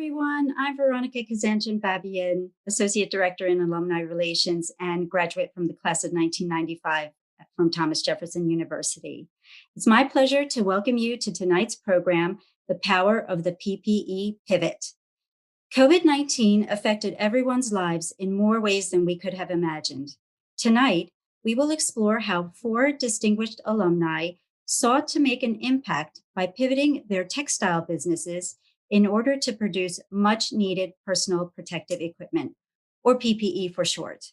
everyone. I'm Veronica Kazanjian-Babian, Associate Director in Alumni Relations and graduate from the class of 1995 from Thomas Jefferson University. It's my pleasure to welcome you to tonight's program, The Power of the PPE Pivot. COVID-19 affected everyone's lives in more ways than we could have imagined. Tonight, we will explore how 4 distinguished alumni sought to make an impact by pivoting their textile businesses in order to produce much needed personal protective equipment, or PPE for short.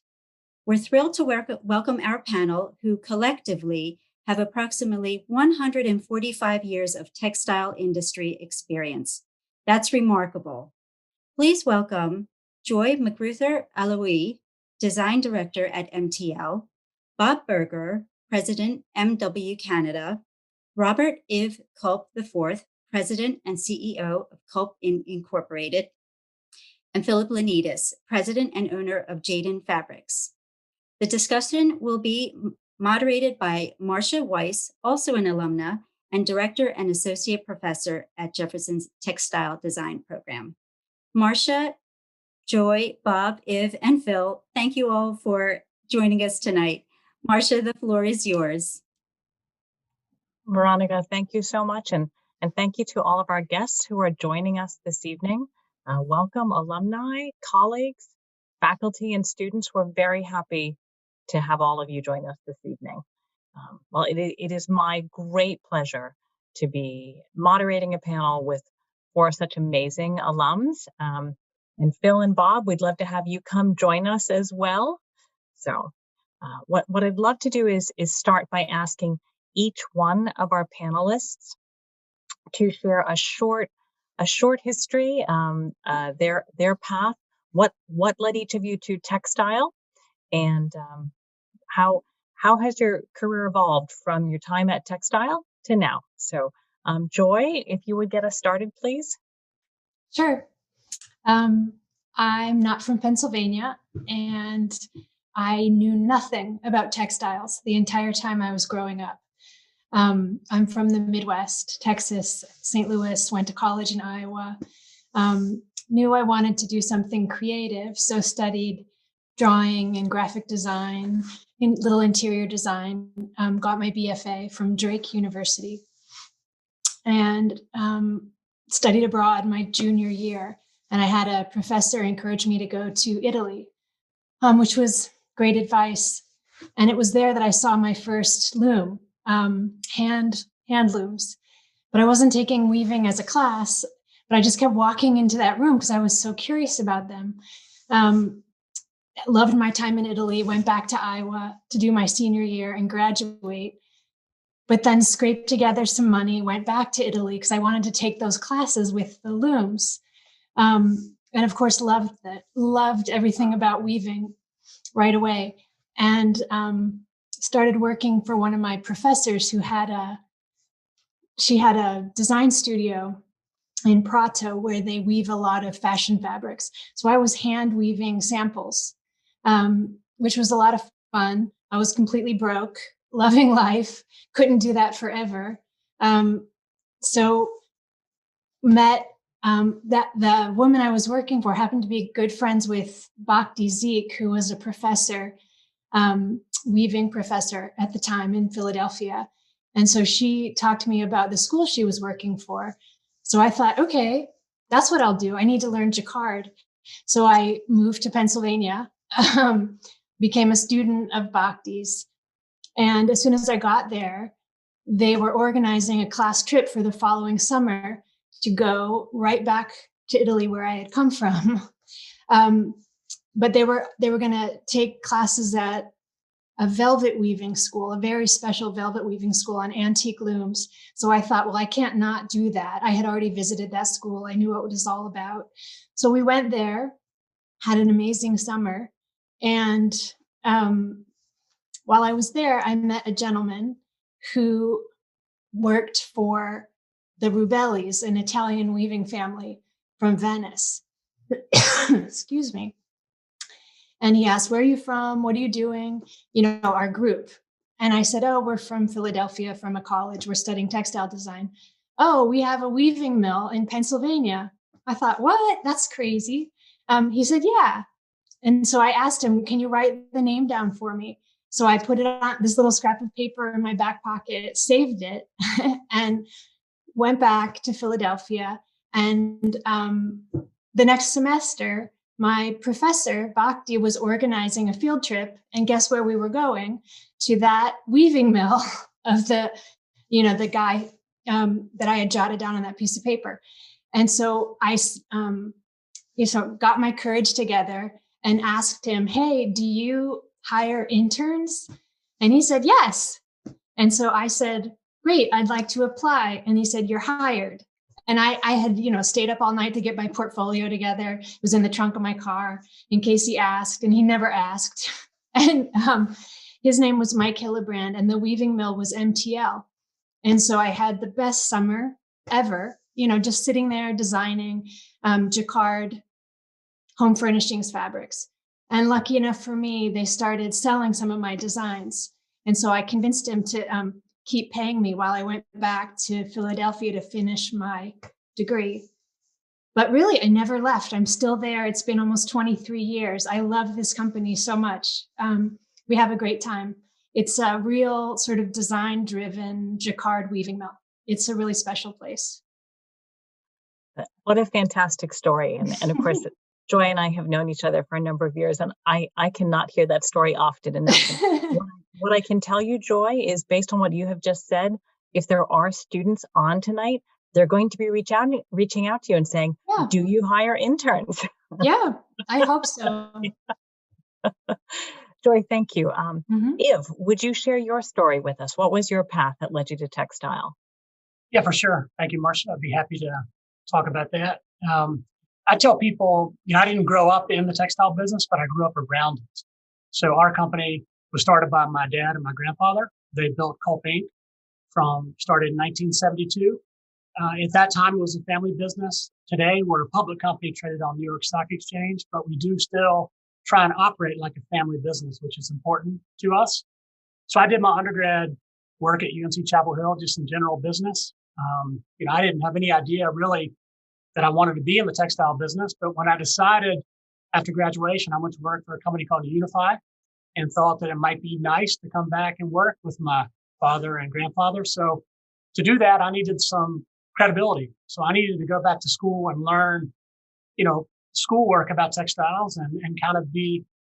We're thrilled to welcome our panel, who collectively have approximately 145 years of textile industry experience. That's remarkable. Please welcome Joy McGruther Alaoui, Design Director at MTL, Bob Berger, President, MW Canada, Robert Iv Culp IV, President and CEO of Culp Inc, and Philip Lanitis, President and owner of Jaden Fabrics. The discussion will be moderated by Marcia Weiss, also an alumna and Director and Associate Professor at Jefferson's Textile Design program. Marcia, Joy, Bob, Iv, and Phil, thank you all for joining us tonight. Marcia, the floor is yours. Veronica, thank you so much. And thank you to all of our guests who are joining us this evening. Welcome, alumni, colleagues, faculty, and students. We're very happy to have all of you join us this evening. Well, it is my great pleasure to be moderating a panel with 4 such amazing alums. And Phil and Bob, we'd love to have you come join us as well. So what I'd love to do is start by asking each one of our panelists to share a short history, their path, what led each of you to textile, and how has your career evolved from your time at Textile to now. So Joy, if you would get us started, please. Sure. I'm not from Pennsylvania, and I knew nothing about textiles the entire time I was growing up. I'm from the Midwest, Texas, St. Louis, went to college in Iowa, knew I wanted to do something creative, so studied drawing and graphic design, little interior design, got my BFA from Drake University, and studied abroad my junior year. And I had a professor encourage me to go to Italy, which was great advice. And it was there that I saw my first loom, hand looms. But I wasn't taking weaving as a class, but I just kept walking into that room because I was so curious about them. Loved my time in Italy, went back to Iowa to do my senior year and graduate, but then scraped together some money, went back to Italy because I wanted to take those classes with the looms. And of course, loved everything about weaving right away. And started working for one of my professors who had a design studio in Prato where they weave a lot of fashion fabrics. So I was hand weaving samples, which was a lot of fun. I was completely broke, loving life, couldn't do that forever. So met that the woman I was working for happened to be good friends with Bhakti Zeke, who was a professor, weaving professor at the time in Philadelphia. And so she talked to me about the school she was working for. So I thought, okay, that's what I'll do. I need to learn jacquard. So I moved to Pennsylvania, became a student of Bhakti's. And as soon as I got there, they were organizing a class trip for the following summer to go right back to Italy where I had come from. But they were going to take classes at a velvet weaving school, a very special velvet weaving school on antique looms. So I thought, well, I can't not do that. I had already visited that school. I knew what it was all about. So we went there, had an amazing summer. And while I was there, I met a gentleman who worked for the Rubellis, an Italian weaving family from Venice. Excuse me. And he asked, where are you from? What are you doing? You know, our group. And I said, oh, we're from Philadelphia, from a college. We're studying textile design. Oh, we have a weaving mill in Pennsylvania. I thought, what? That's crazy. He said, yeah. And so I asked him, can you write the name down for me? So I put it on this little scrap of paper in my back pocket, saved it, and went back to Philadelphia. And the next semester, my professor, Bhakti, was organizing a field trip. And guess where we were going? To that weaving mill of the guy that I had jotted down on that piece of paper. And so I got my courage together and asked him, hey, do you hire interns? And he said, yes. And so I said, great, I'd like to apply. And he said, you're hired. And I had, stayed up all night to get my portfolio together. It was in the trunk of my car in case he asked, and he never asked. And his name was Mike Hillebrand, and the weaving mill was MTL. And so I had the best summer ever, just sitting there designing jacquard home furnishings fabrics. And lucky enough for me, they started selling some of my designs. And so I convinced him to keep paying me while I went back to Philadelphia to finish my degree. But really, I never left. I'm still there. It's been almost 23 years. I love this company so much. We have a great time. It's a real sort of design-driven jacquard weaving mill. It's a really special place. What a fantastic story. And of course, Joy and I have known each other for a number of years, and I cannot hear that story often enough. What I can tell you, Joy, is based on what you have just said, if there are students on tonight, they're going to be reaching out to you and saying, yeah, do you hire interns? Yeah, I hope so. Joy, thank you. Iv, would you share your story with us? What was your path that led you to textile? Yeah, for sure. Thank you, Marcia. I'd be happy to talk about that. I tell people, I didn't grow up in the textile business, but I grew up around it. So our company was started by my dad and my grandfather. They built Culp Inc. Started in 1972. At that time, it was a family business. Today, we're a public company traded on New York Stock Exchange, but we do still try and operate like a family business, which is important to us. So I did my undergrad work at UNC Chapel Hill, just in general business. I didn't have any idea really that I wanted to be in the textile business. But when I decided after graduation, I went to work for a company called Unify and thought that it might be nice to come back and work with my father and grandfather. So to do that, I needed some credibility. So I needed to go back to school and learn, schoolwork about textiles and kind of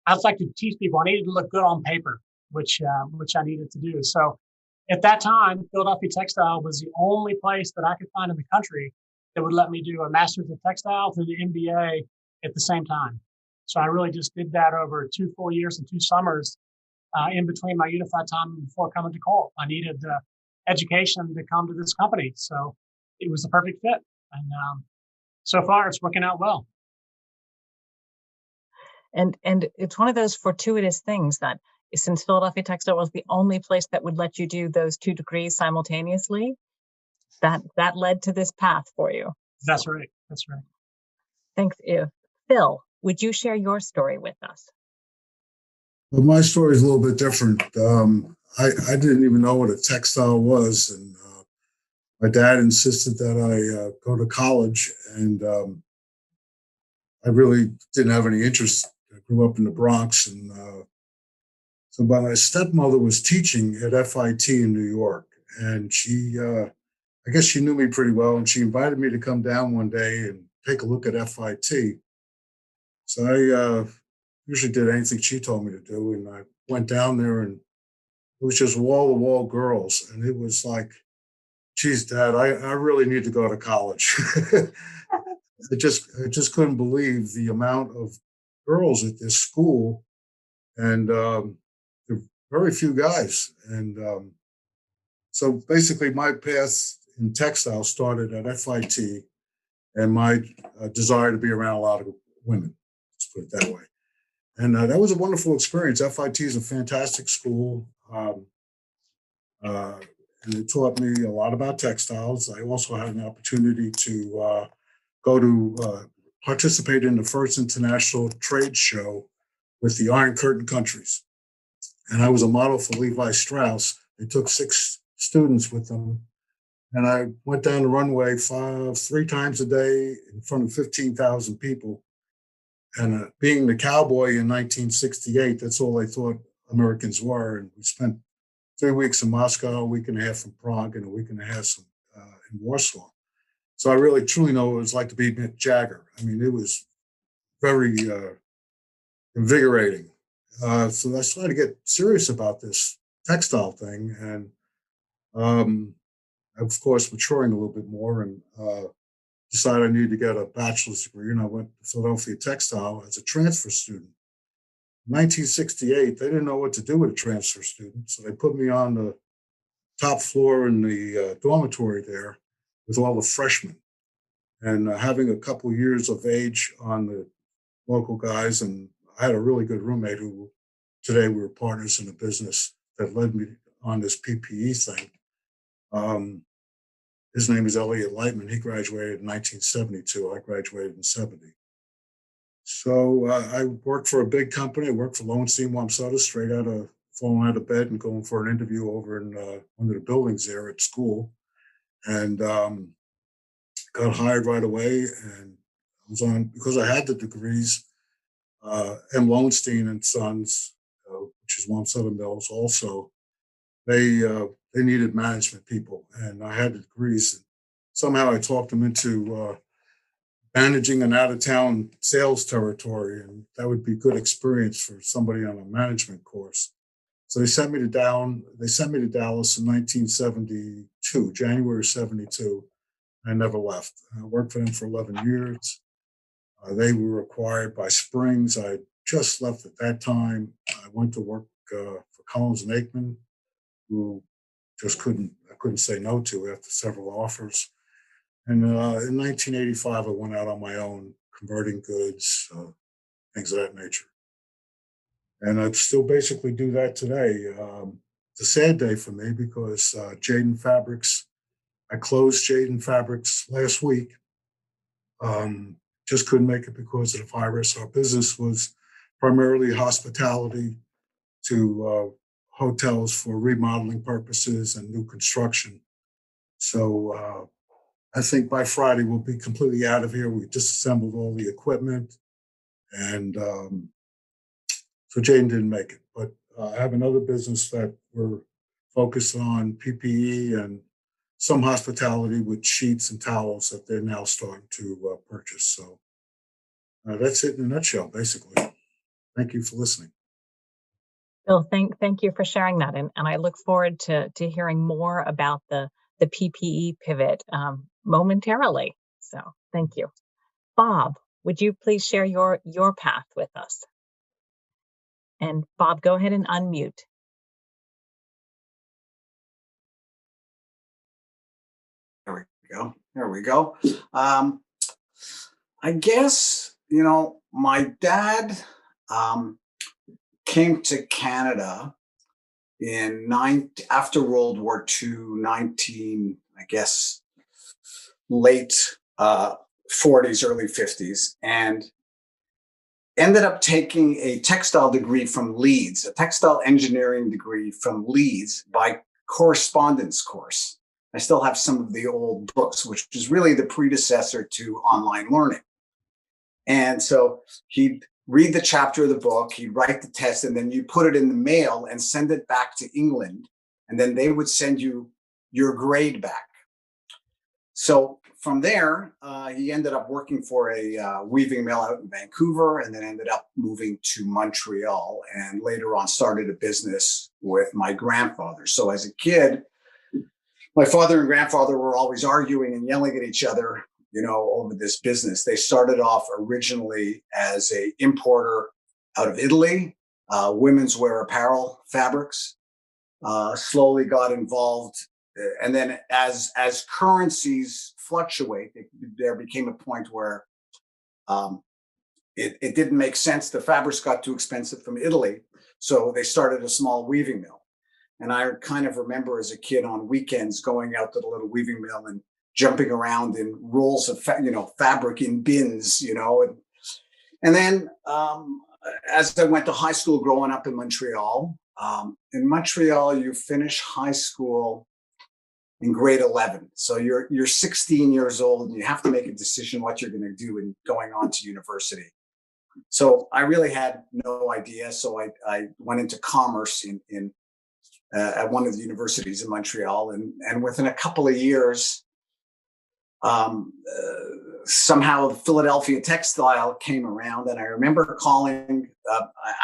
I'd like to teach people. I needed to look good on paper, which I needed to do. So at that time, Philadelphia Textile was the only place that I could find in the country that would let me do a master's of textiles and an MBA at the same time. So I really just did that over 2 full years and 2 summers in between my Unified time before coming to Culp. I needed education to come to this company. So it was the perfect fit. And so far, it's working out well. And it's one of those fortuitous things that since Philadelphia Textile was the only place that would let you do those 2 degrees simultaneously, that led to this path for you. That's right. Thanks, Iv. Phil, would you share your story with us? Well, my story is a little bit different. I didn't even know what a textile was, and my dad insisted that I go to college, and I really didn't have any interest. I grew up in the Bronx, and so my stepmother was teaching at FIT in New York, and she, I guess she knew me pretty well, and she invited me to come down one day and take a look at FIT. So I usually did anything she told me to do, and I went down there, and it was just wall-to-wall girls, and it was like, geez, Dad, I really need to go to college. I just couldn't believe the amount of girls at this school, and there were very few guys. And so basically my path in textile started at FIT, and my desire to be around a lot of women, let's put it that way. And that was a wonderful experience. FIT is a fantastic school. And it taught me a lot about textiles. I also had an opportunity to go to participate in the first international trade show with the Iron Curtain countries. And I was a model for Levi Strauss. They took 6 students with them And I went down the runway 3 times a day in front of 15,000 people. And being the cowboy in 1968, that's all I thought Americans were. And we spent 3 weeks in Moscow, a week and a half in Prague, and a week and a half in Warsaw. So I really truly know what it was like to be Mick Jagger. I mean, it was very invigorating. So I started to get serious about this textile thing, and of course, maturing a little bit more, and decided I needed to get a bachelor's degree, and I went to Philadelphia Textile as a transfer student. In 1968, they didn't know what to do with a transfer student, so they put me on the top floor in the dormitory there with all the freshmen. And having a couple years of age on the local guys, and I had a really good roommate who today we were partners in the business that led me on this PPE thing. His name is Elliot Lightman. He graduated in 1972. I graduated in 70. So I worked for a big company. I worked for Lowenstein Wamsutta, falling out of bed and going for an interview over in one of the buildings there at school. And got hired right away. And I was on, because I had the degrees, M. Lowenstein and Sons, which is Wamsutta Mills also, they needed management people, and I had the degrees. And somehow I talked them into managing an out-of-town sales territory, and that would be good experience for somebody on a management course. So they sent me to Dallas in 1972, January 72. I never left. I worked for them for 11 years. They were acquired by Springs. I just left at that time. I went to work for Collins and Aikman, who I couldn't say no to after several offers. And in 1985, I went out on my own, converting goods, things of that nature. And I still basically do that today. It's a sad day for me because Jaden Fabrics, I closed Jaden Fabrics last week. Just couldn't make it because of the virus. Our business was primarily hospitality to hotels for remodeling purposes and new construction. So I think by Friday we'll be completely out of here. We disassembled all the equipment, and so Jaden didn't make it. But I have another business that we're focused on PPE and some hospitality with sheets and towels that they're now starting to purchase. So that's it in a nutshell, basically. Thank you for listening. Bill, thank you for sharing that, and I look forward to hearing more about the PPE pivot momentarily. So thank you. Bob, would you please share your path with us? And Bob, go ahead and unmute. There we go. I guess, my dad came to Canada after World War II, I guess, late 40s, early 50s, and ended up taking a textile degree from Leeds, a textile engineering degree from Leeds by correspondence course. I still have some of the old books, which is really the predecessor to online learning. And so he'd read the chapter of the book, he'd write the test, and then you put it in the mail and send it back to England. And then they would send you your grade back. So from there, he ended up working for a weaving mill out in Vancouver, and then ended up moving to Montreal, and later on started a business with my grandfather. So as a kid, my father and grandfather were always arguing and yelling at each other, over this business. They started off originally as an importer out of Italy, women's wear apparel fabrics, slowly got involved. And then as currencies fluctuate, there became a point where it didn't make sense. The fabrics got too expensive from Italy. So they started a small weaving mill. And I kind of remember as a kid on weekends going out to the little weaving mill and jumping around in rolls of fabric in bins, and then as I went to high school growing up in Montreal, you finish high school in grade 11. So you're 16 years old and you have to make a decision what you're going to do in going on to university. So I really had no idea. So I went into commerce at one of the universities in Montreal, and within a couple of years, somehow Philadelphia Textile came around, and I remember calling.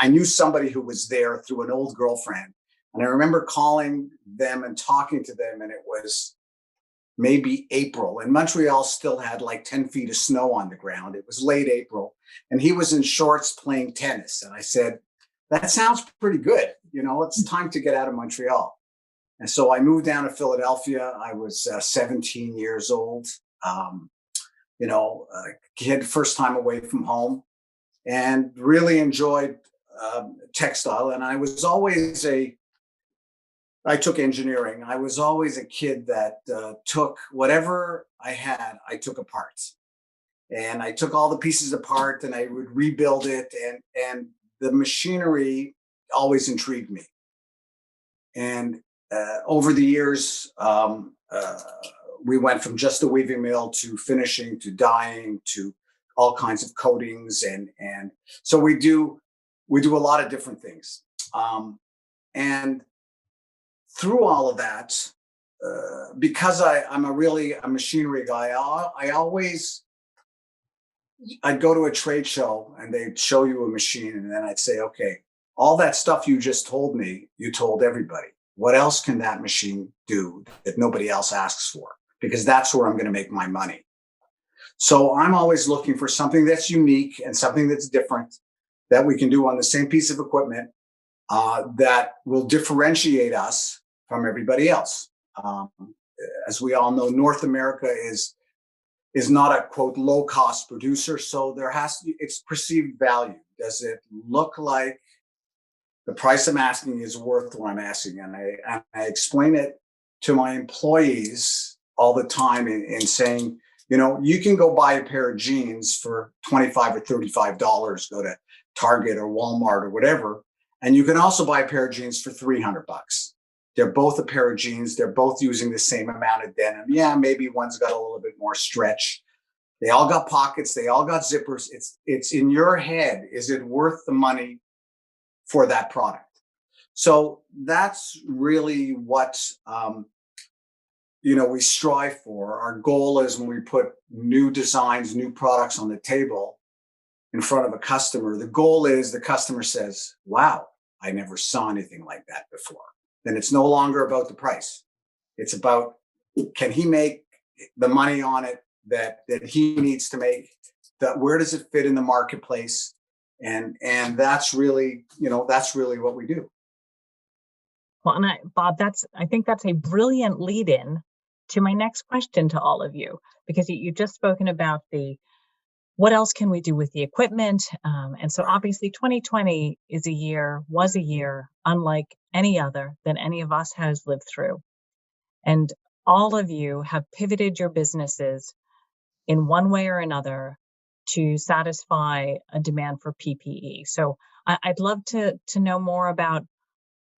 I knew somebody who was there through an old girlfriend, and I remember calling them and talking to them, and it was maybe April, and Montreal still had like 10 feet of snow on the ground. It was late April, and he was in shorts playing tennis, and I said, "That sounds pretty good. It's time to get out of Montreal." And so I moved down to Philadelphia. I was 17 years old. Kid, first time away from home, and really enjoyed textile. And I was always I took engineering. I was always a kid that took whatever I had, I took apart. And I took all the pieces apart and I would rebuild it. And the machinery always intrigued me. And over the years, we went from just a weaving mill to finishing to dyeing to all kinds of coatings, and so we do a lot of different things. And through all of that, because I'm a machinery guy, I'd go to a trade show and they'd show you a machine, and then I'd say, okay, all that stuff you just told me, you told everybody. What else can that machine do that nobody else asks for? Because that's where I'm going to make my money. So I'm always looking for something that's unique and something that's different that we can do on the same piece of equipment that will differentiate us from everybody else. As we all know, North America is not a quote low cost producer, so it's perceived value. Does it look like the price I'm asking is worth what I'm asking? And I explain it to my employees all the time in saying, you can go buy a pair of jeans for $25 or $35, go to Target or Walmart or whatever. And you can also buy a pair of jeans for $300. They're both a pair of jeans. They're both using the same amount of denim. Yeah, maybe one's got a little bit more stretch. They all got pockets. They all got zippers. It's in your head. Is it worth the money for that product? So that's really what we strive for. Our goal is when we put new designs, new products on the table in front of a customer, the goal is the customer says, wow, I never saw anything like that before. Then it's no longer about the price. It's about, can he make the money on it that he needs to make? That where does it fit in the marketplace? And that's really what we do. Well, and Bob, I think that's a brilliant lead-in to my next question to all of you, because you've just spoken about what else can we do with the equipment? And so obviously 2020 was a year unlike any other that any of us has lived through. And all of you have pivoted your businesses in one way or another to satisfy a demand for PPE. So I'd love to know more about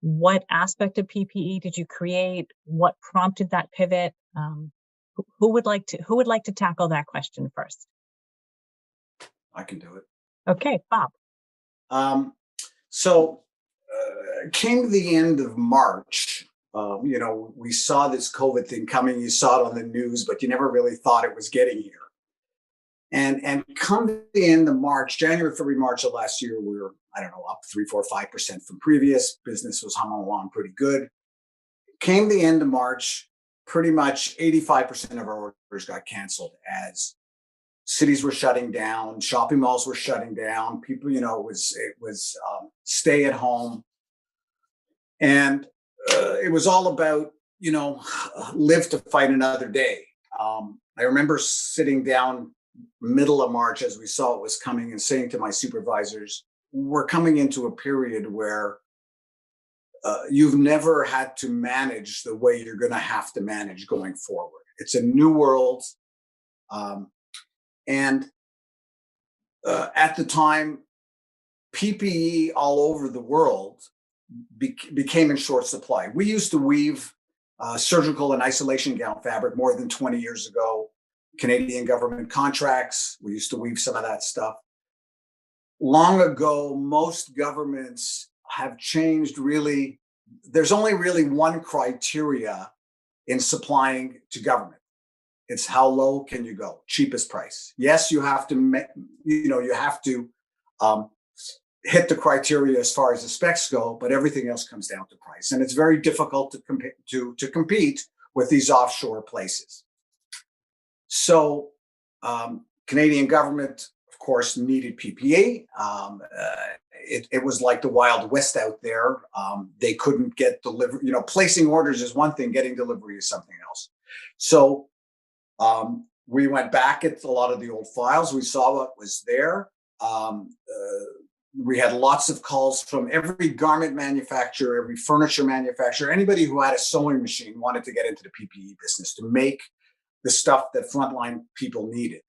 what aspect of PPE did you create? What prompted that pivot? Who would like to tackle that question first? I can do it. Okay, Bob. So came to the end of March. We saw this COVID thing coming. You saw it on the news, but you never really thought it was getting here. And come to the end of March, January, February, March of last year, we were, up 3, 4, 5% from previous. Business was humming along pretty good. Came the end of March, pretty much 85% of our orders got canceled as cities were shutting down, shopping malls were shutting down. People, it was stay at home, and it was all about live to fight another day. I remember sitting down middle of March as we saw it was coming and saying to my supervisors, we're coming into a period where you've never had to manage the way you're going to have to manage going forward. It's a new world. And at the time, PPE all over the world became in short supply. We used to weave surgical and isolation gown fabric more than 20 years ago. Canadian government contracts. We used to weave some of that stuff. Long ago, most governments have changed really. There's only really one criteria in supplying to government. It's how low can you go? Cheapest price. Yes, you have to, you have to hit the criteria as far as the specs go, but everything else comes down to price. And it's very difficult to compete with these offshore places. So Canadian government, of course, needed PPE. It was like the Wild West out there. They couldn't get delivery. Placing orders is one thing, getting delivery is something else. So we went back at a lot of the old files. We saw what was there. We had lots of calls from every garment manufacturer, every furniture manufacturer, anybody who had a sewing machine wanted to get into the PPE business to make the stuff that frontline people needed.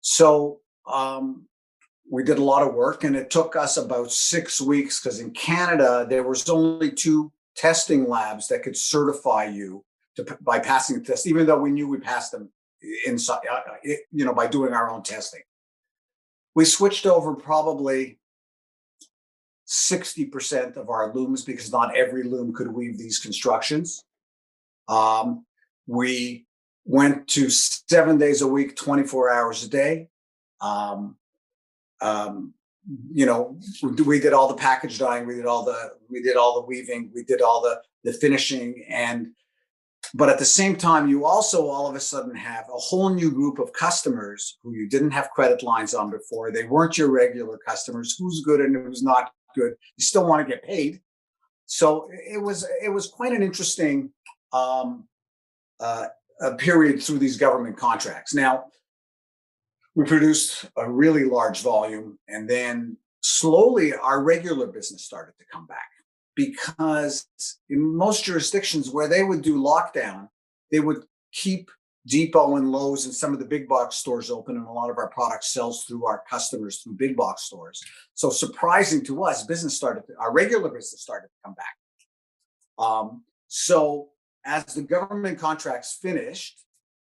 So we did a lot of work, and it took us about 6 weeks because in Canada, there was only 2 testing labs that could certify you by passing the test, even though we knew we passed them inside, by doing our own testing. We switched over probably 60% of our looms because not every loom could weave these constructions. We went to 7 days a week, 24 hours a day. We did all the package dyeing, we did all the weaving, we did all the finishing, but at the same time, you also all of a sudden have a whole new group of customers who you didn't have credit lines on before. They weren't your regular customers. Who's good and who's not good? You still want to get paid. So it was quite an interesting period through these government contracts. Now, we produced a really large volume, and then slowly our regular business started to come back, because in most jurisdictions where they would do lockdown, they would keep Depot and Lowe's and some of the big box stores open, and a lot of our product sells through our customers through big box stores. So surprising to us, our regular business started to come back. So as the government contracts finished,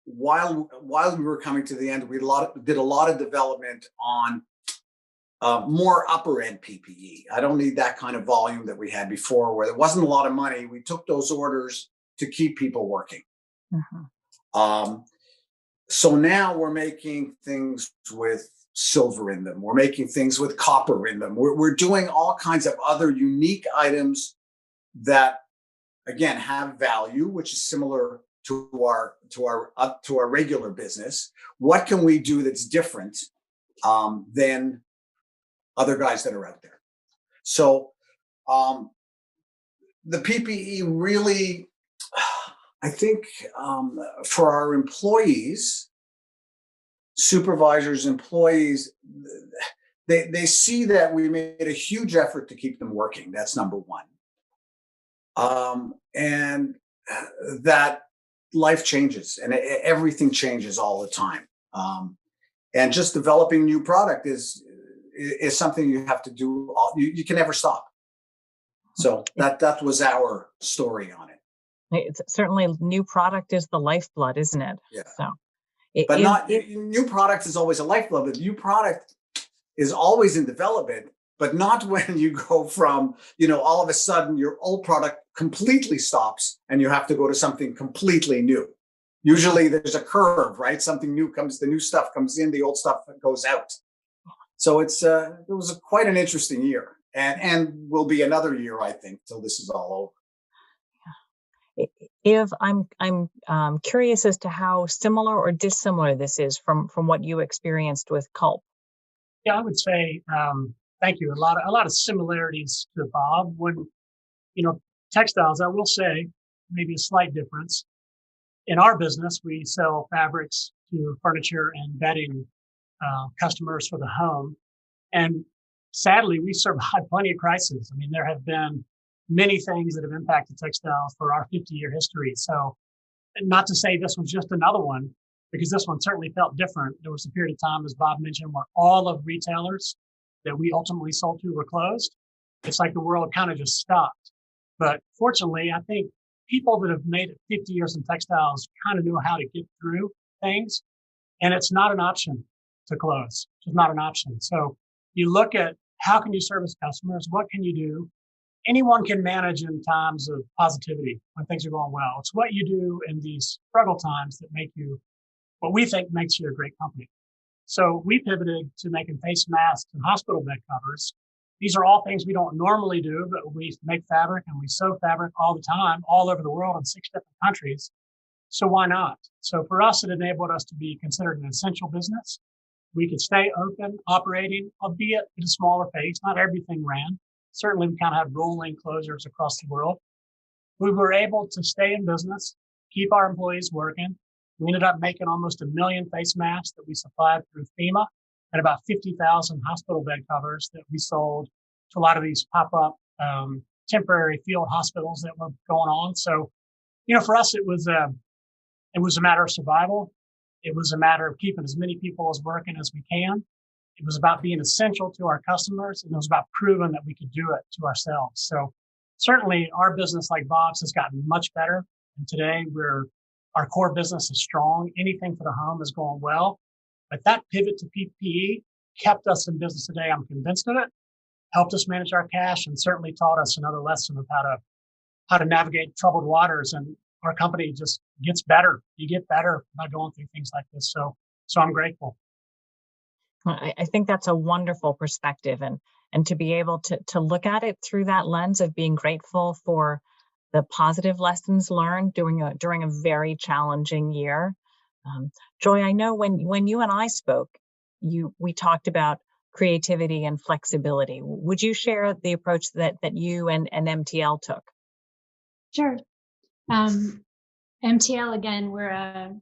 while we were coming to the end, we did a lot of development on more upper end PPE. I don't need that kind of volume that we had before, where there wasn't a lot of money. We took those orders to keep people working. Mm-hmm. So now we're making things with silver in them. We're making things with copper in them. We're doing all kinds of other unique items that, again, have value, which is similar to our regular business. What can we do that's different than other guys that are out there? So the PPE really, I think, for our employees, supervisors, employees, they see that we made a huge effort to keep them working. That's number one. And that life changes and everything changes all the time. And just developing new product is something you have to do. You can never stop. So that was our story on it. It's certainly, new product is the lifeblood, isn't it? Yeah. So, new product is always a lifeblood, but new product is always in development, but not when you go from, all of a sudden your old product completely stops and you have to go to something completely new. Usually there's a curve, right? Something new comes, the new stuff comes in, the old stuff goes out. So it was quite an interesting year, and will be another year, I think, till this is all over. If I'm curious as to how similar or dissimilar this is from what you experienced with Culp. Yeah, I would say, thank you. A lot of similarities to Bob. When, textiles, I will say, maybe a slight difference. In our business, we sell fabrics to furniture and bedding customers for the home. And sadly, we survived plenty of crises. I mean, there have been many things that have impacted textiles for our 50-year history. So not to say this was just another one, because this one certainly felt different. There was a period of time, as Bob mentioned, where all of retailers that we ultimately sold to were closed. It's like the world kind of just stopped. But fortunately, I think people that have made it 50 years in textiles kind of know how to get through things. And it's not an option to close. It's just not an option. So you look at how can you service customers? What can you do? Anyone can manage in times of positivity when things are going well. It's what you do in these struggle times that make you, what we think makes you a great company. So we pivoted to making face masks and hospital bed covers. These are all things we don't normally do, but we make fabric and we sew fabric all the time, all over the world in 6 different countries. So why not? So for us, it enabled us to be considered an essential business. We could stay open, operating, albeit at a smaller pace. Not everything ran. Certainly, we kind of had rolling closures across the world. We were able to stay in business, keep our employees working. We ended up making almost 1 million face masks that we supplied through FEMA and about 50,000 hospital bed covers that we sold to a lot of these pop-up temporary field hospitals that were going on. So, for us, it was a matter of survival. It was a matter of keeping as many people as working as we can. It was about being essential to our customers, and it was about proving that we could do it to ourselves. So certainly our business, like Bob's, has gotten much better. And today our core business is strong. Anything for the home is going well. But that pivot to PPE kept us in business today. I'm convinced of it. Helped us manage our cash and certainly taught us another lesson of how to navigate troubled waters. And our company just gets better. You get better by going through things like this. So I'm grateful. I think that's a wonderful perspective, and to be able to look at it through that lens of being grateful for the positive lessons learned during a very challenging year. Joy, I know when you and I spoke, we talked about creativity and flexibility. Would you share the approach that you and MTL took? Sure. MTL, again, we're a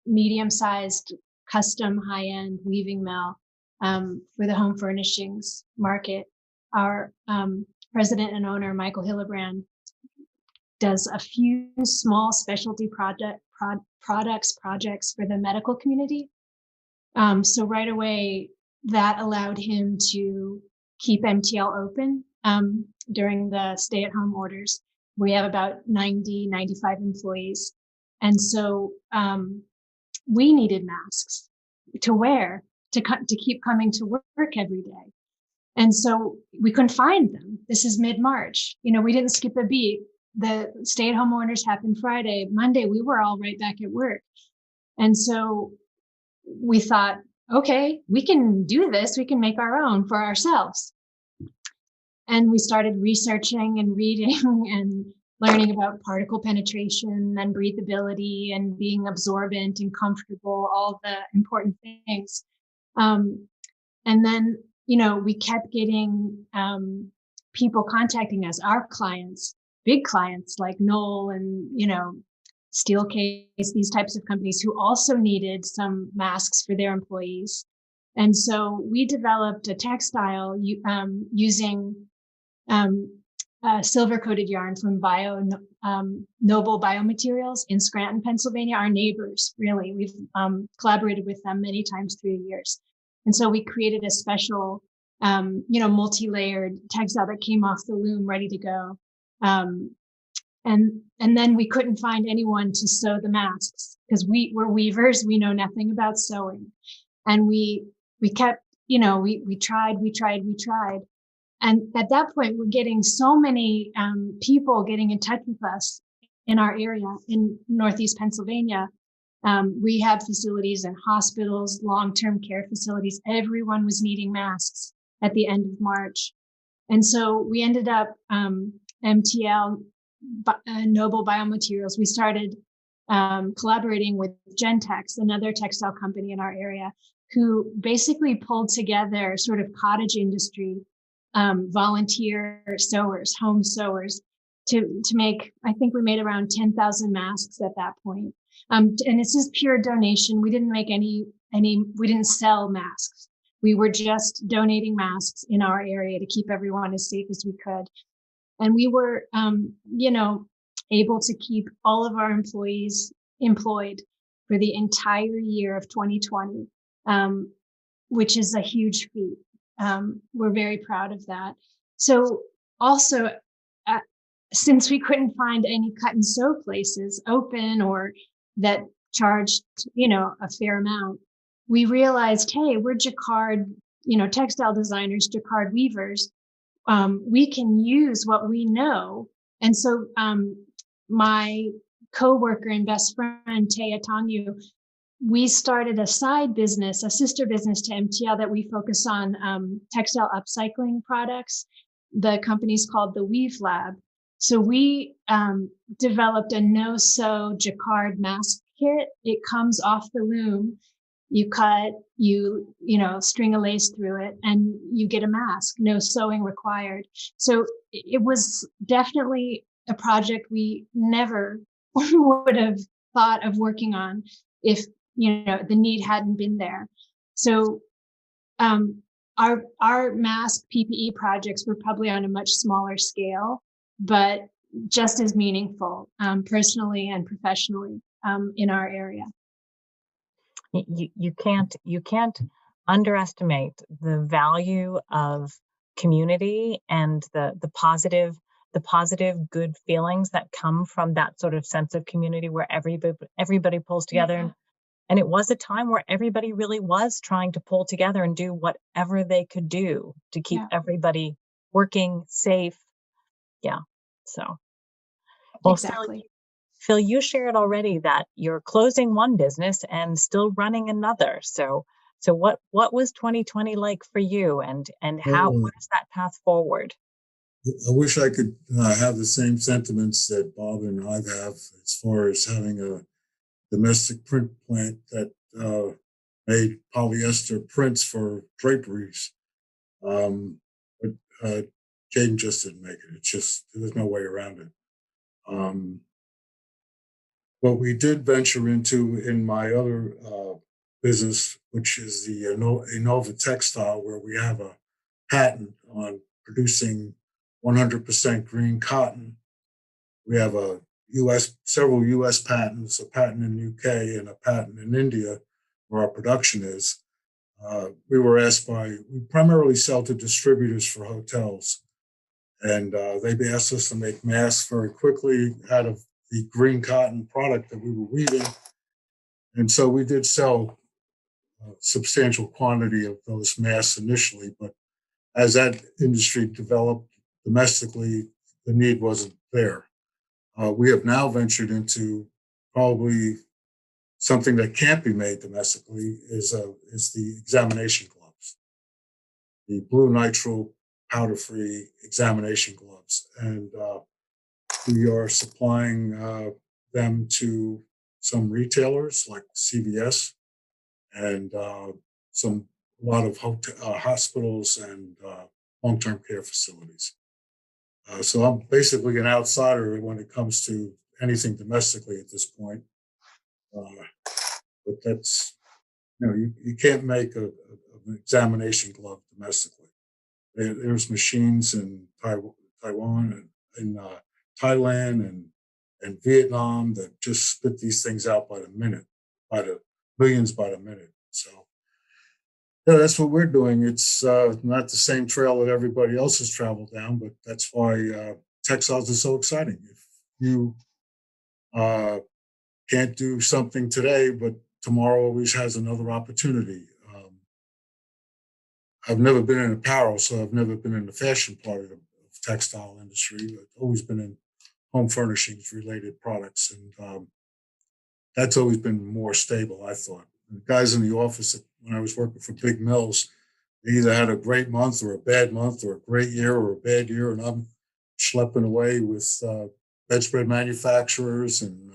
medium-sized custom high-end weaving mill for the home furnishings market. Our president and owner, Michael Hillebrand, does a few small specialty projects for the medical community. So right away, that allowed him to keep MTL open during the stay-at-home orders. We have about 95 employees. And so we needed masks to wear to keep coming to work every day. And so we couldn't find them. This is mid-March. We didn't skip a beat. The stay-at-home orders happened Friday. Monday, we were all right back at work. And so we thought, okay, we can do this. We can make our own for ourselves. And we started researching and reading and learning about particle penetration and breathability and being absorbent and comfortable, all the important things. And then, we kept getting people contacting us, our clients, big clients like Knoll and, Steelcase, these types of companies who also needed some masks for their employees. And so we developed a textile using silver-coated yarn from Noble Biomaterials in Scranton, Pennsylvania, our neighbors, really. We've collaborated with them many times through the years. And so we created a special, multi-layered textile that came off the loom ready to go. And then we couldn't find anyone to sew the masks because we're weavers. We know nothing about sewing. And we kept, we tried. And at that point, we're getting so many people getting in touch with us in our area in Northeast Pennsylvania, rehab facilities and hospitals, long-term care facilities. Everyone was needing masks at the end of March. And so we ended up, MTL, Noble Biomaterials, we started collaborating with Gentex, another textile company in our area, who basically pulled together sort of cottage industry volunteer sewers, home sewers, to make, I think we made around 10,000 masks at that point. And it's just pure donation. We didn't make we didn't sell masks. We were just donating masks in our area to keep everyone as safe as we could. And we were, able to keep all of our employees employed for the entire year of 2020, which is a huge feat. We're very proud of that. So also since we couldn't find any cut and sew places open or that charged, a fair amount, we realized, hey, we're jacquard, textile designers, jacquard weavers. We can use what we know. And so my coworker and best friend, Taya Tangyu, we started a side business, a sister business to MTL that we focus on textile upcycling products. The company's called the Weave Lab. So we developed a no-sew jacquard mask kit. It comes off the loom. You cut, you string a lace through it, and you get a mask, no sewing required. So it was definitely a project we never would have thought of working on if the need hadn't been there. So our mask PPE projects were probably on a much smaller scale, but just as meaningful personally and professionally in our area. You can't underestimate the value of community and the positive good feelings that come from that sort of sense of community where everybody pulls together. Yeah. And it was a time where everybody really was trying to pull together and do whatever they could do to keep everybody working safe. Yeah. So, well, Exactly. Phil, you shared already that you're closing one business and still running another. So what was 2020 like for you, and what is that path forward? I wish I could have the same sentiments that Bob and I have as far as having a domestic print plant that made polyester prints for draperies. But Jaden just didn't make it. It's just, there's no way around it. What we did venture into in my other business, which is the Innova Textile, where we have a patent on producing 100% green cotton. We have several U.S. patents, a patent in the UK and a patent in India, where our production is. We were asked we primarily sell to distributors for hotels, and they asked us to make masks very quickly out of the green cotton product that we were weaving. And so we did sell a substantial quantity of those masks initially, but as that industry developed domestically, the need wasn't there. We have now ventured into probably something that can't be made domestically is the examination gloves, the blue nitrile powder-free examination gloves. And we are supplying them to some retailers like CVS and a lot of hospitals and long-term care facilities. So I'm basically an outsider when it comes to anything domestically at this point. But that's, you can't make an examination glove domestically. There's machines in Taiwan and in Thailand and Vietnam that just spit these things out by the minute, by the millions by the minute. So yeah, that's what we're doing. It's not the same trail that everybody else has traveled down, but that's why textiles is so exciting. If you can't do something today, but tomorrow always has another opportunity. I've never been in apparel, so I've never been in the fashion part of the textile industry. I've always been in home furnishings related products, and that's always been more stable, I thought. The guys in the office when I was working for big mills, they either had a great month or a bad month or a great year or a bad year, and I'm schlepping away with bedspread manufacturers and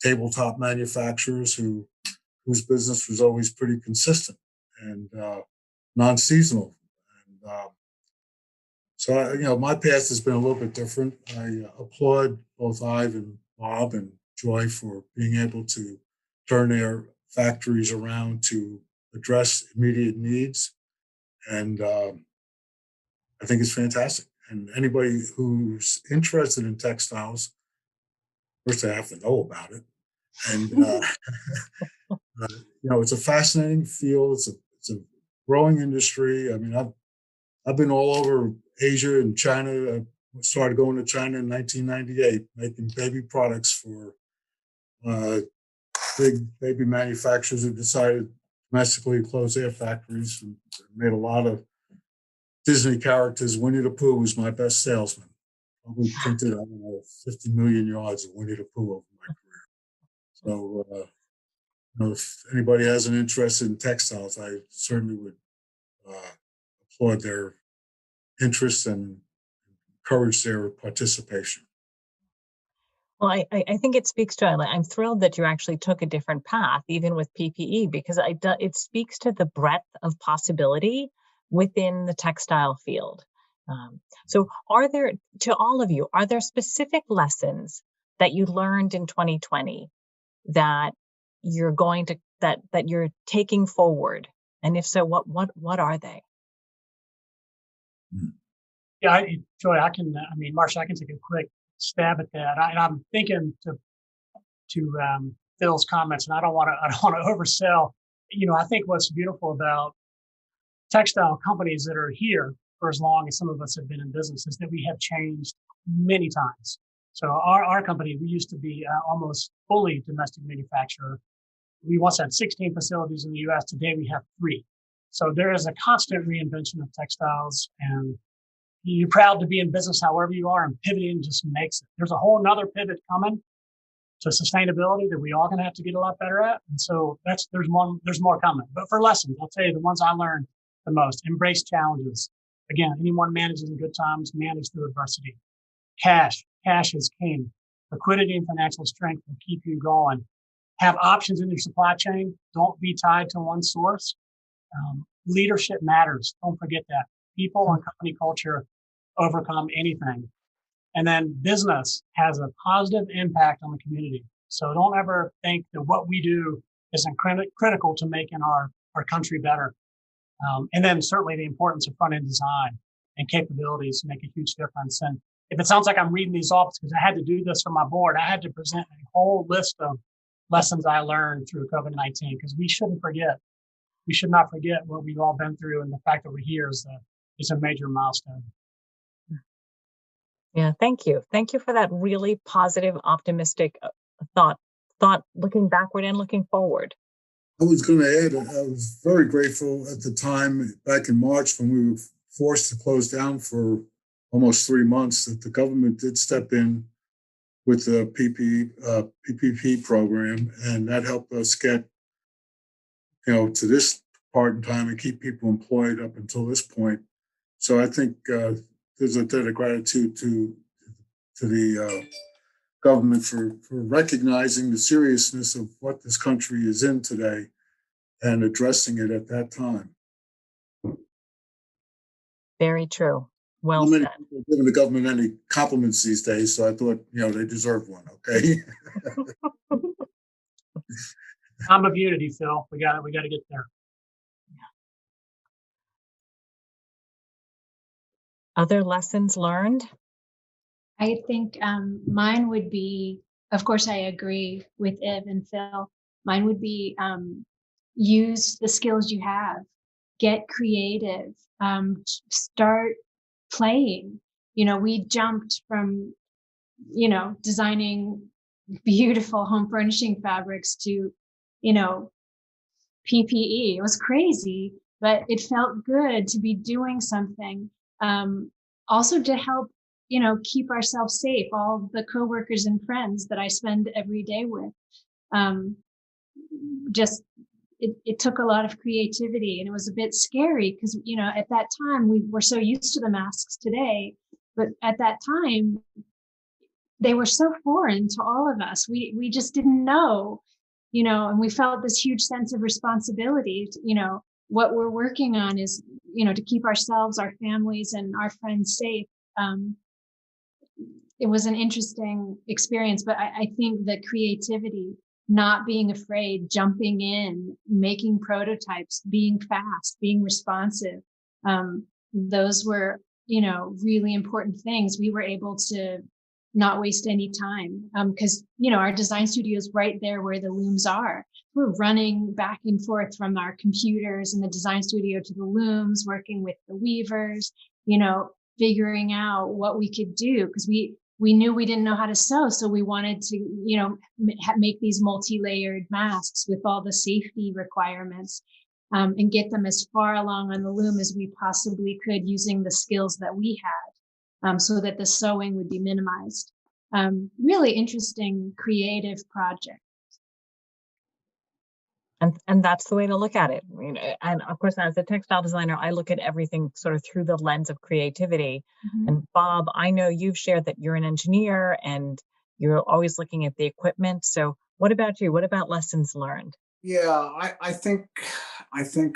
tabletop manufacturers whose business was always pretty consistent and non-seasonal. And so, my path has been a little bit different. I applaud both Ive and Bob and Joy for being able to turn their factories around to address immediate needs. And I think it's fantastic. And anybody who's interested in textiles, first they have to know about it. And, it's a fascinating field. It's a growing industry. I mean, I've been all over Asia and China. started going to China in 1998, making baby products for big baby manufacturers who decided domestically to close their factories, and made a lot of Disney characters. Winnie the Pooh was my best salesman. Probably printed, I don't know, 50 million yards of Winnie the Pooh over my career. So, if anybody has an interest in textiles, I certainly would applaud their interest and encourage their participation. Well, I think it speaks to, I'm thrilled that you actually took a different path, even with PPE, because it speaks to the breadth of possibility within the textile field. So to all of you, are there specific lessons that you learned in 2020 that you're that you're taking forward? And if so, what are they? Yeah, Joy, Marcia, I can take a quick stab at that. I'm thinking to Phil's comments, and I don't want to oversell. I think what's beautiful about textile companies that are here for as long as some of us have been in business is that we have changed many times. So our company, we used to be almost fully domestic manufacturer. We once had 16 facilities in the U.S. Today we have 3. So there is a constant reinvention of textiles, and you're proud to be in business however you are, and pivoting just makes it. There's a whole nother pivot coming to sustainability that we all going to have to get a lot better at. And so there's more coming. But for lessons, I'll tell you the ones I learned the most: embrace challenges. Again, anyone manages in good times, manage through adversity. Cash is king. Liquidity and financial strength will keep you going. Have options in your supply chain. Don't be tied to one source. Leadership matters. Don't forget that. People and company culture overcome anything. And then business has a positive impact on the community. So don't ever think that what we do isn't critical to making our country better. And then certainly the importance of front-end design and capabilities make a huge difference. And if it sounds like I'm reading these off, it's because I had to do this for my board. I had to present a whole list of lessons I learned through COVID-19, because we should not forget what we've all been through, and the fact that we're here is a major milestone. Yeah, thank you. Thank you for that really positive, optimistic thought looking backward and looking forward. I was going to add, I was very grateful at the time, back in March, when we were forced to close down for almost 3 months, that the government did step in with the PPP program, and that helped us get, to this part in time and keep people employed up until this point. So I think there's a debt of gratitude to the government for recognizing the seriousness of what this country is in today and addressing it at that time. Very true. Well said. People are giving the government any compliments these days, so I thought, they deserve one. Okay. Time of unity, Phil. We got to get there. Other lessons learned? I think mine would be, of course, I agree with Iv and Phil. Mine would be use the skills you have, get creative, start playing. We jumped from, designing beautiful home furnishing fabrics to, PPE. It was crazy, but it felt good to be doing something. Also to help, keep ourselves safe, all the coworkers and friends that I spend every day with. It took a lot of creativity, and it was a bit scary because, at that time we were so used to the masks today, but at that time they were so foreign to all of us. We just didn't know, and we felt this huge sense of responsibility. What we're working on is, to keep ourselves, our families, and our friends safe. It was an interesting experience, but I think the creativity, not being afraid, jumping in, making prototypes, being fast, being responsive, those were, really important things. We were able to not waste any time because, our design studio is right there where the looms are. We're running back and forth from our computers in the design studio to the looms, working with the weavers, figuring out what we could do, because we knew we didn't know how to sew. So we wanted to, make these multi-layered masks with all the safety requirements, and get them as far along on the loom as we possibly could using the skills that we had, so that the sewing would be minimized. Really interesting, creative project. And that's the way to look at it. And of course, as a textile designer, I look at everything sort of through the lens of creativity. Mm-hmm. And Bob, I know you've shared that you're an engineer and you're always looking at the equipment. So what about you? What about lessons learned? Yeah, I think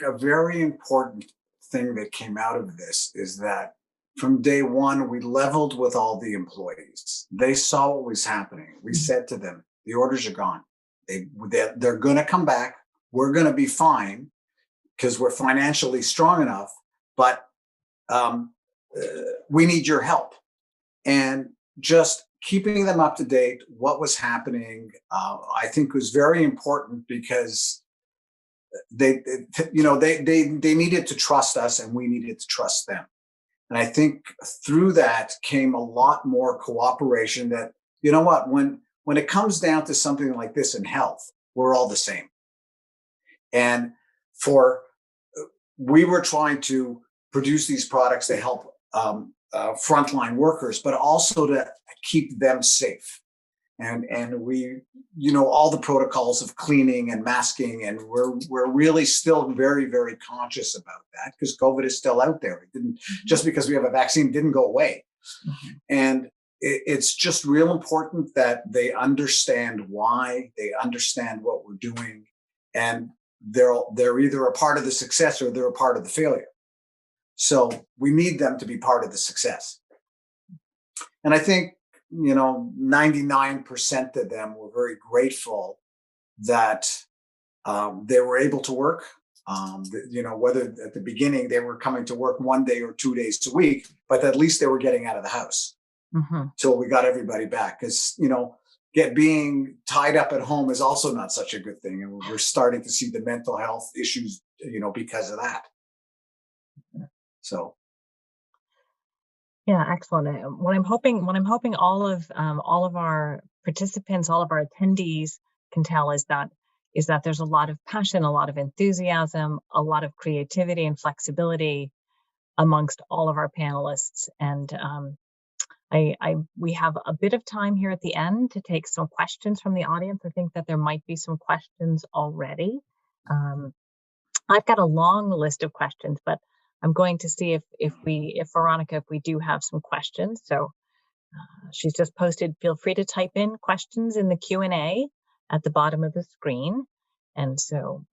a very important thing that came out of this is that from day one, we leveled with all the employees. They saw what was happening. We said to them, the orders are gone. They're going to come back. We're going to be fine because we're financially strong enough, but we need your help. And just keeping them up to date, what was happening, I think was very important, because they needed to trust us and we needed to trust them. And I think through that came a lot more cooperation that, you know what, when it comes down to something like this in health, we're all the same. And we were trying to produce these products to help frontline workers, but also to keep them safe. And we, all the protocols of cleaning and masking, and we're really still very, very conscious about that, because COVID is still out there. It didn't, just because we have a vaccine, didn't go away. Mm-hmm. And it's just real important that they understand why, they understand what we're doing, and they're either a part of the success or they're a part of the failure. So we need them to be part of the success. And I think, 99% of them were very grateful that they were able to work. Whether at the beginning they were coming to work 1 day or 2 days a week, but at least they were getting out of the house till we got everybody back. Because, being tied up at home is also not such a good thing. And we're starting to see the mental health issues, because of that. So. Yeah, excellent. What I'm hoping all of our participants, all of our attendees can tell is that there's a lot of passion, a lot of enthusiasm, a lot of creativity and flexibility amongst all of our panelists. And we have a bit of time here at the end to take some questions from the audience. I think that there might be some questions already. I've got a long list of questions, but I'm going to see if Veronica, if we do have some questions. So she's just posted, feel free to type in questions in the Q&A at the bottom of the screen. And so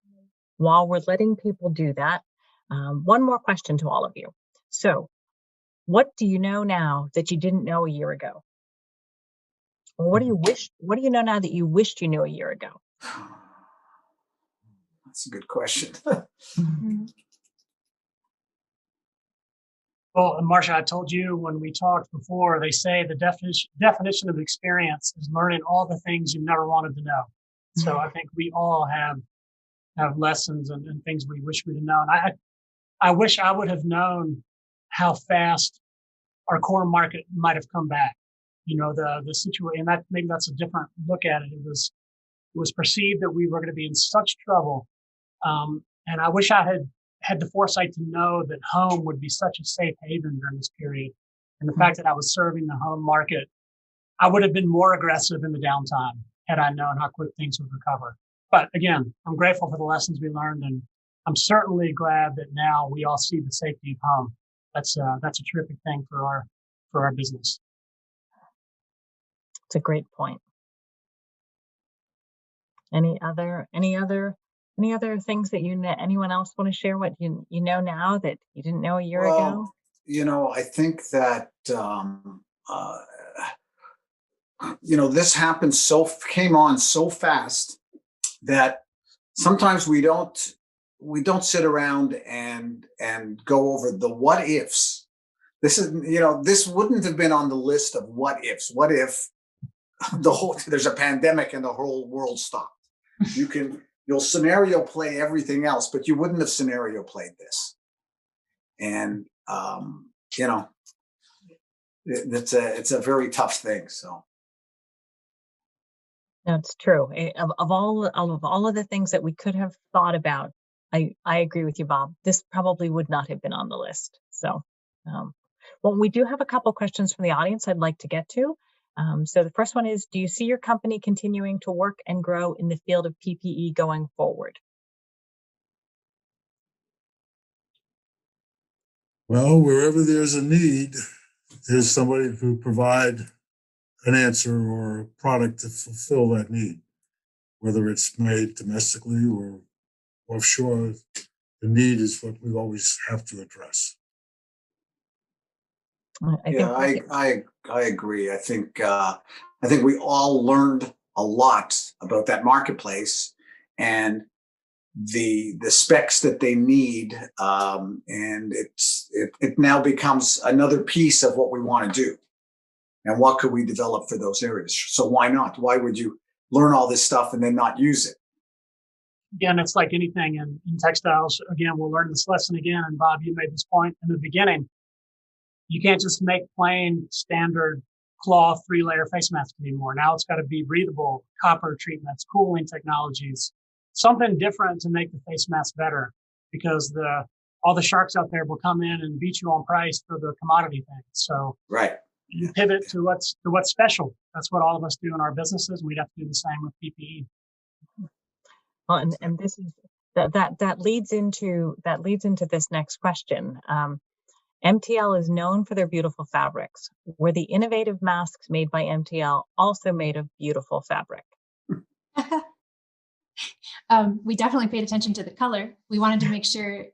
while we're letting people do that, one more question to all of you. So what do you know now that you didn't know a year ago? Or what do you know now that you wished you knew a year ago? That's a good question. Well, Marcia, I told you when we talked before, they say the definition of experience is learning all the things you never wanted to know. So I think we all have lessons and things we wish we'd have known. I wish I would have known how fast our core market might have come back. The situation, and maybe that's a different look at it. It was perceived that we were going to be in such trouble. And I wish I had the foresight to know that home would be such a safe haven during this period. And the fact that I was serving the home market, I would have been more aggressive in the downtime had I known how quick things would recover. But again, I'm grateful for the lessons we learned, and I'm certainly glad that now we all see the safety of home. That's a terrific thing for our business. It's a great point. Any other things that anyone else want to share? What you know now that you didn't know a year ago? I think that this happened came on so fast that sometimes we don't sit around and go over the what ifs. This wouldn't have been on the list of what ifs. What if there's a pandemic and the whole world stopped? You'll scenario play everything else, but you wouldn't have scenario played this. And it's a very tough thing. So That's true. Of all of the things that we could have thought about, I agree with you, Bob. This probably would not have been on the list. So, um, well, we do have a couple questions from the audience I'd like to get to. So the first one is, do you see your company continuing to work and grow in the field of PPE going forward? Well, wherever there's a need, there's somebody to provide an answer or a product to fulfill that need, whether it's made domestically or offshore. The need is what we always have to address. I agree. I think we all learned a lot about that marketplace and the specs that they need, and it now becomes another piece of what we want to do, and what could we develop for those areas. So why not? Why would you learn all this stuff and then not use it? Again, it's like anything in textiles. Again, we'll learn this lesson again. And Bob, you made this point in the beginning. You can't just make plain standard cloth 3-layer face mask anymore. Now it's got to be breathable, copper treatments, cooling technologies, something different to make the face mask better, because all the sharks out there will come in and beat you on price for the commodity things. So Right. You pivot to what's special. That's what all of us do in our businesses. We'd have to do the same with PPE. Well, and this is that leads into this next question. MTL is known for their beautiful fabrics. Were the innovative masks made by MTL also made of beautiful fabric? We definitely paid attention to the color. We wanted to make sure,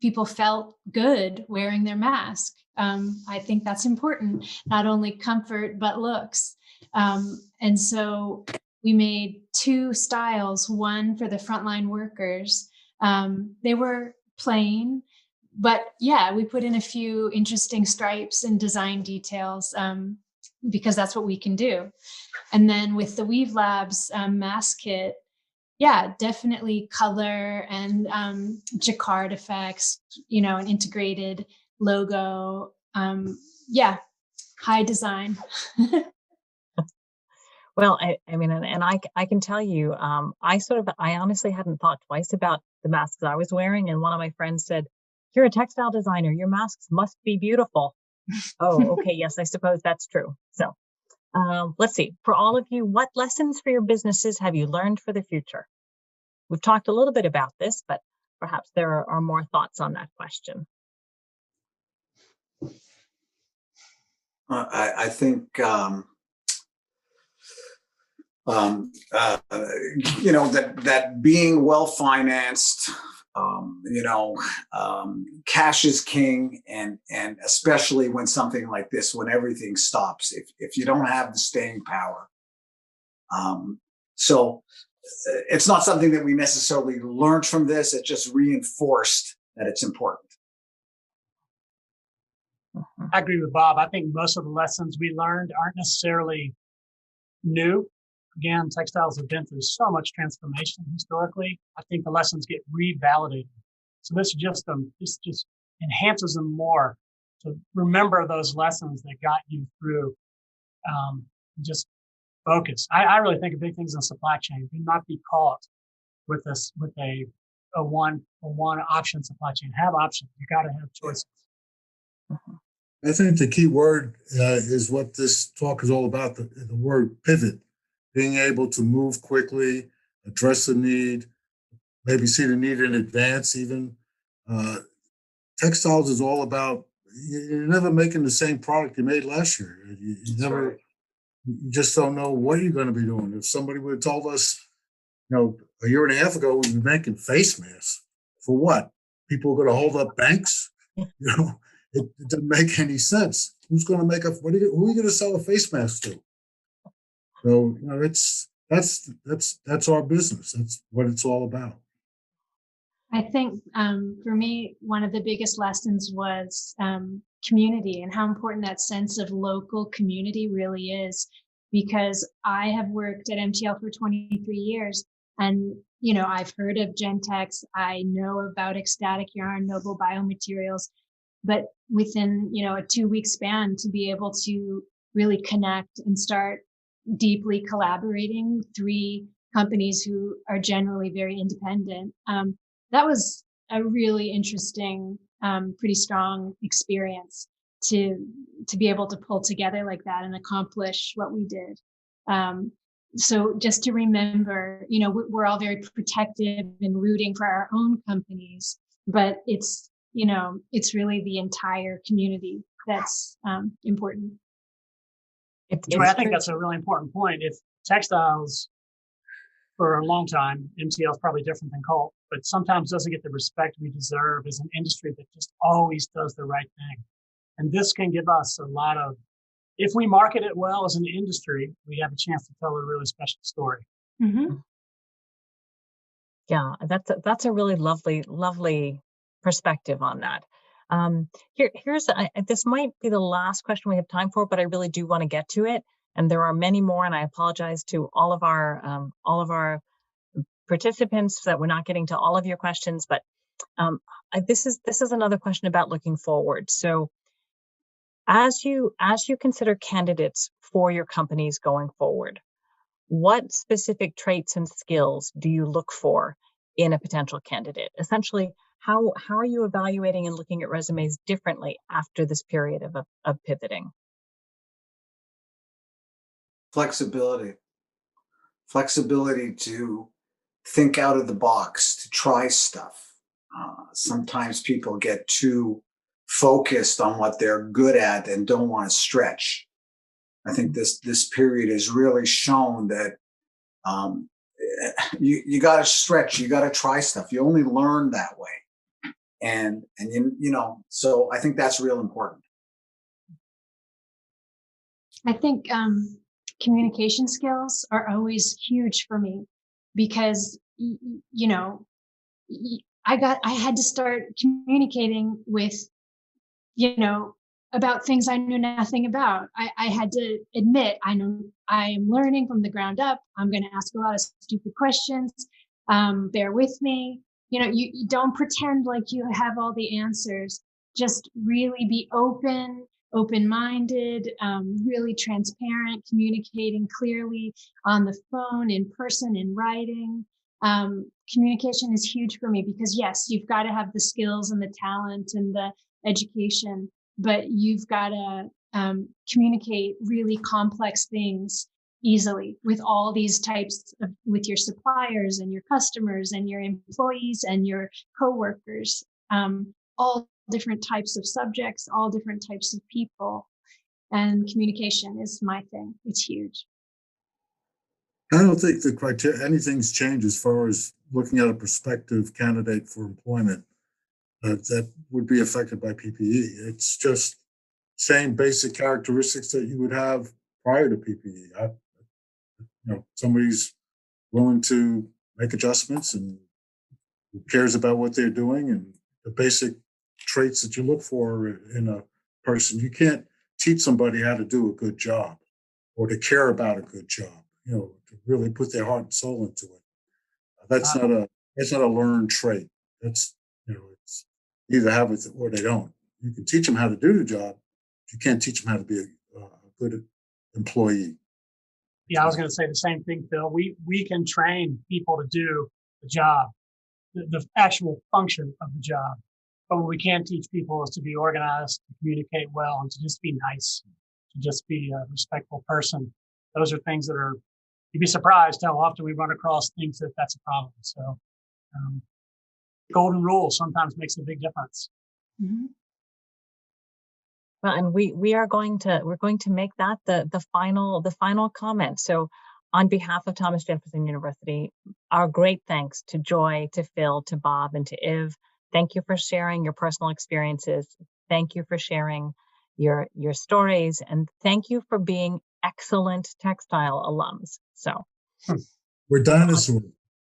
people felt good wearing their mask. I think that's important, not only comfort, but looks. And so we made 2 styles, one for the frontline workers. They were plain, but yeah, we put in a few interesting stripes and design details, because that's what we can do. And then with the Weave Labs mask kit, yeah, definitely color and jacquard effects, an integrated logo. Yeah, high design. Well, I mean, and I can tell you, I honestly hadn't thought twice about the masks I was wearing. And one of my friends said, "You're a textile designer. Your masks must be beautiful." Oh, okay. Yes, I suppose that's true. So let's see. For all of you, what lessons for your businesses have you learned for the future? We've talked a little bit about this, but perhaps there are more thoughts on that question. I think that being well financed, cash is king, and especially when something like this, when everything stops, if you don't have the staying power. So it's not something that we necessarily learned from this. It just reinforced that it's important. I agree with Bob. I think most of the lessons we learned aren't necessarily new. Again, textiles have been through so much transformation historically. I think the lessons get revalidated. So this just enhances them more to remember those lessons that got you through. Just focus. I really think of big things in supply chain. Do not be caught with a one option supply chain. Have options. You got to have choices. I think the key word is what this talk is all about, the word pivot, being able to move quickly, address the need, maybe see the need in advance even. Textiles is all about, you're never making the same product you made last year. You just don't know what you're going to be doing. If somebody would have told us, a year and a half ago, we'd be making face masks. For what? People are going to hold up banks? It doesn't make any sense. Who's going to make who are you going to sell a face mask to? So, that's our business. That's what it's all about. I think for me, one of the biggest lessons was community, and how important that sense of local community really is. Because I have worked at MTL for 23 years, and I've heard of Gentex. I know about Ecstatic Yarn, Noble Biomaterials, but within, a 2-week span to be able to really connect and start deeply collaborating 3 companies who are generally very independent. That was a really interesting, pretty strong experience to be able to pull together like that and accomplish what we did. So just to remember, we're all very protective and rooting for our own companies, but it's really the entire community that's important. Joy, I think that's a really important point. If textiles, for a long time, MTL is probably different than Culp, but sometimes doesn't get the respect we deserve as an industry that just always does the right thing. And this can give us a lot of, if we market it well as an industry, we have a chance to tell a really special story. Mm-hmm. Yeah, that's a really lovely perspective on that. This might be the last question we have time for, but I really do want to get to it. And there are many more, and I apologize to all of our participants that we're not getting to all of your questions. But this is another question about looking forward. So, as you consider candidates for your companies going forward, what specific traits and skills do you look for in a potential candidate? Essentially, how are you evaluating and looking at resumes differently after this period of pivoting? Flexibility to think out of the box, to try stuff. Sometimes people get too focused on what they're good at and don't want to stretch. I think this period has really shown that you got to stretch, you got to try stuff. You only learn that way, and so I think that's real important. I think communication skills are always huge for me because I had to start communicating with about things I knew nothing about. I had to admit I am learning from the ground up. I'm going to ask a lot of stupid questions. Bear with me. You don't pretend like you have all the answers. Just really be open-minded, really transparent, communicating clearly on the phone, in person, in writing. Communication is huge for me because yes, you've got to have the skills and the talent and the education, but you've got to communicate really complex things easily with all these types of, with your suppliers and your customers and your employees and your coworkers, all different types of subjects, all different types of people. And communication is my thing. It's huge. I don't think the criteria, anything's changed as far as looking at a prospective candidate for employment that would be affected by PPE. It's just same basic characteristics that you would have prior to PPE. Somebody's willing to make adjustments and who cares about what they're doing and the basic traits that you look for in a person. You can't teach somebody how to do a good job or to care about a good job, to really put their heart and soul into it. That's not a learned trait. That's, it's either have it or they don't. You can teach them how to do the job. You can't teach them how to be a good employee. Yeah, I was going to say the same thing, Phil. We can train people to do the job, the actual function of the job. But what we can teach people is to be organized, to communicate well, and to just be nice, to just be a respectful person. Those are things that you'd be surprised how often we run across things that's a problem. So golden rule sometimes makes a big difference. Mm-hmm. Well, and we're going to make that the final comment. So on behalf of Thomas Jefferson University, our great thanks to Joy, to Phil, to Bob, and to Iv. Thank you for sharing your personal experiences. Thank you for sharing your stories, and thank you for being excellent textile alums. So we're dinosaurs.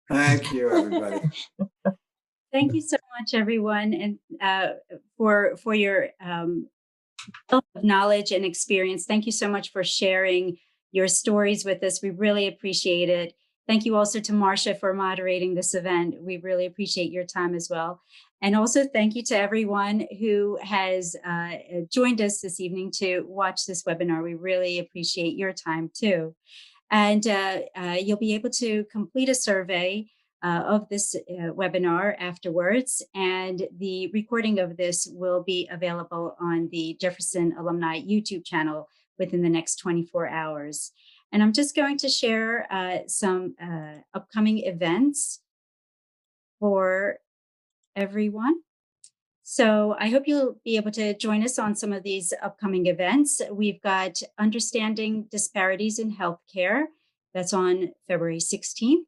Thank you, everybody. Thank you so much, everyone, and for your wealth of knowledge and experience. Thank you so much for sharing your stories with us. We really appreciate it. Thank you also to Marcia for moderating this event. We really appreciate your time as well. And also thank you to everyone who has joined us this evening to watch this webinar. We really appreciate your time too. And you'll be able to complete a survey of this webinar afterwards. And the recording of this will be available on the Jefferson Alumni YouTube channel within the next 24 hours. And I'm just going to share some upcoming events for everyone. So I hope you'll be able to join us on some of these upcoming events. We've got Understanding Disparities in Healthcare. That's on February 16th.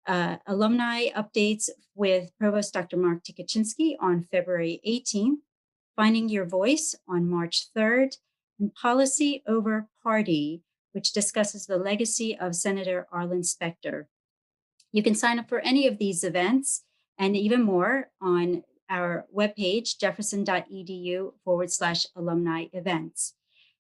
Alumni Updates with Provost Dr. Mark Tikaczynski on February 18th. Finding Your Voice on March 3rd. And Policy Over Party, which discusses the legacy of Senator Arlen Specter. You can sign up for any of these events and even more on our webpage, jefferson.edu/alumni events.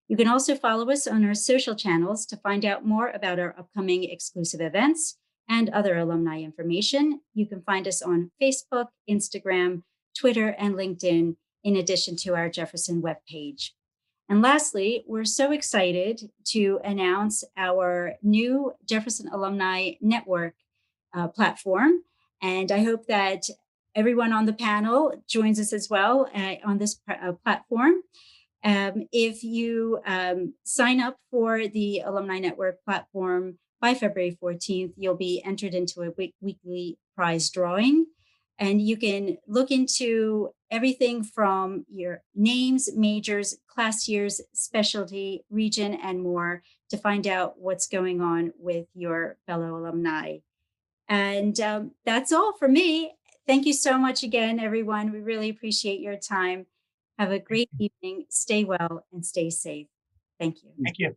You can also follow us on our social channels to find out more about our upcoming exclusive events and other alumni information. You can find us on Facebook, Instagram, Twitter, and LinkedIn, in addition to our Jefferson webpage. And lastly, we're so excited to announce our new Jefferson Alumni Network platform. And I hope that everyone on the panel joins us as well on this platform. If you sign up for the Alumni Network platform by February 14th, you'll be entered into a weekly prize drawing. And you can look into everything from your names, majors, class years, specialty, region, and more to find out what's going on with your fellow alumni. And that's all for me. Thank you so much again, everyone. We really appreciate your time. Have a great evening. Stay well and stay safe. Thank you. Thank you.